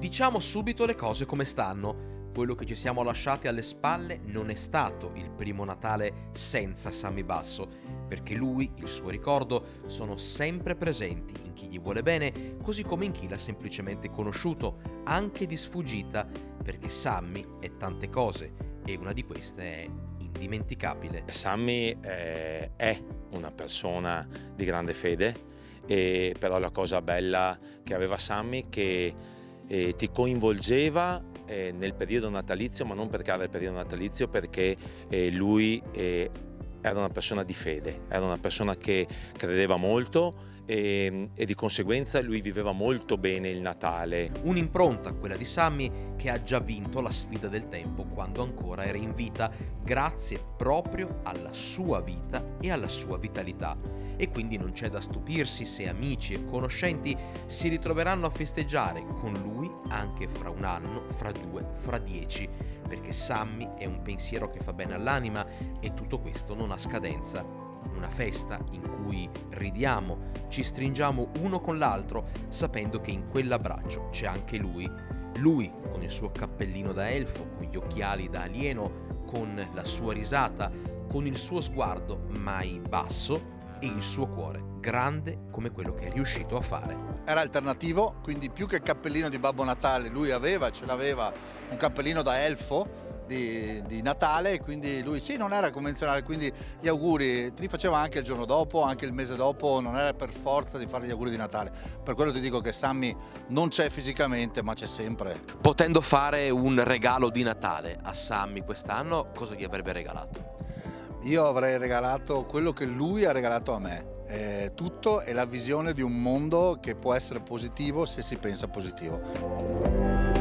Diciamo subito le cose come stanno. Quello che ci siamo lasciati alle spalle non è stato il primo Natale senza Sammy Basso, perché lui, il suo ricordo, sono sempre presenti in chi gli vuole bene, così come in chi l'ha semplicemente conosciuto, anche di sfuggita, perché Sammy è tante cose e una di queste è indimenticabile. Sammy è una persona di grande fede, però la cosa bella che aveva Sammy che ti coinvolgeva nel periodo natalizio, ma non perché era il periodo natalizio, perché lui era una persona di fede, era una persona che credeva molto e di conseguenza lui viveva molto bene il Natale. Un'impronta, quella di Sammy, che ha già vinto la sfida del tempo quando ancora era in vita, grazie proprio alla sua vita e alla sua vitalità. E quindi non c'è da stupirsi se amici e conoscenti si ritroveranno a festeggiare con lui anche fra un anno, fra 2, fra 10, perché Sammy è un pensiero che fa bene all'anima e tutto questo non ha scadenza. Una festa in cui ridiamo, ci stringiamo uno con l'altro, sapendo che in quell'abbraccio c'è anche lui. Lui con il suo cappellino da elfo, con gli occhiali da alieno, con la sua risata, con il suo sguardo mai basso e il suo cuore grande come quello che è riuscito a fare. Era alternativo, quindi più che il cappellino di Babbo Natale, lui ce l'aveva un cappellino da elfo di Natale, quindi lui sì, non era convenzionale, quindi gli auguri te li faceva anche il giorno dopo, anche il mese dopo, non era per forza di fare gli auguri di Natale. Per quello ti dico che Sammy non c'è fisicamente, ma c'è sempre. Potendo fare un regalo di Natale a Sammy quest'anno, cosa gli avrebbe regalato? Io avrei regalato quello che lui ha regalato a me. Tutto è la visione di un mondo che può essere positivo se si pensa positivo.